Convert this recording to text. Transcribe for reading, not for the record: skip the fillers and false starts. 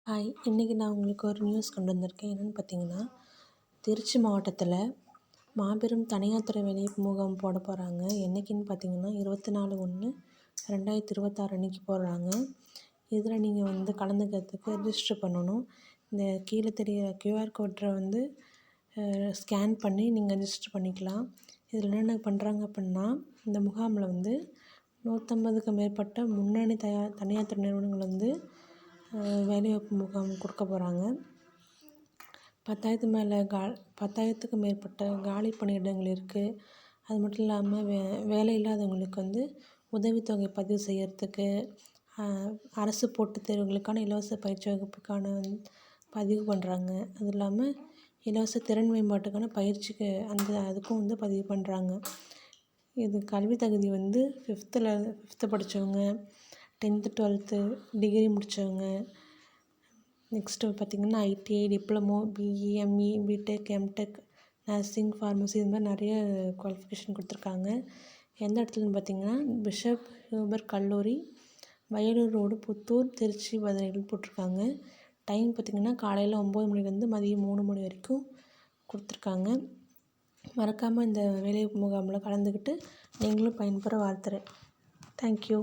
Hi! இன்றைக்கி நான் உங்களுக்கு ஒரு நியூஸ் கொண்டு வந்திருக்கேன். என்னென்னு பார்த்தீங்கன்னா, திருச்சி மாவட்டத்தில் மாபெரும் தனியார் துறை வேலைவாய்ப்பு முகாம் போட போகிறாங்க. என்றைக்கின்னு பார்த்தீங்கன்னா, 24/1/2026 அன்றைக்கி போடுறாங்க. இதில் நீங்கள் வந்து கலந்துக்கிறதுக்கு ரிஜிஸ்டர் பண்ணணும். இந்த கீழே தெரிகிற QR கோட்டை வந்து ஸ்கேன் பண்ணி நீங்கள் ரிஜிஸ்டர் பண்ணிக்கலாம். இதில் என்னென்ன பண்ணுறாங்க அப்படின்னா, இந்த முகாமில் வந்து 150க்கும் மேற்பட்ட முன்னணி தனியார் துறை நிறுவனங்கள் வந்து வேலைவாய்ப்பு முகாம் கொடுக்க போகிறாங்க. 10,000த்துக்கும் மேற்பட்ட காலி பணியிடங்கள் இருக்குது. அது மட்டும் இல்லாமல் வேலை இல்லாதவங்களுக்கு வந்து உதவித்தொகை பதிவு செய்கிறதுக்கு, அரசு போட்டித் தேர்வுகளுக்கான இலவச பயிற்சி வகுப்புக்கான பதிவு பண்ணுறாங்க. அது இல்லாமல் இலவச திறன் மேம்பாட்டுக்கான பயிற்சிக்கு அதுக்கும் வந்து பதிவு பண்ணுறாங்க. இது கல்வி தகுதி வந்து 5th படித்தவங்க, 10th 12th டிகிரி முடித்தவங்க, நெக்ஸ்ட்டு பார்த்திங்கன்னா ITI, diploma, BE, ME, BTech, MTech, nursing, pharmacy இது மாதிரி நிறைய குவாலிஃபிகேஷன் கொடுத்துருக்காங்க. எந்த இடத்துலன்னு பார்த்திங்கன்னா, பிஷப் ஹியூபர் கல்லூரி, வயலூர் ரோடு, புத்தூர், திருச்சி, மதுரையில் போட்டிருக்காங்க. டைம் பார்த்திங்கன்னா காலையில் 9 மணிலேருந்து மதியம் 3 மணி வரைக்கும் கொடுத்துருக்காங்க. மறக்காமல் இந்த வேலைவாய்ப்பு முகாமில் கலந்துக்கிட்டு நீங்களும் பயன்பெற வாழ்த்துறேன். தேங்க்யூ.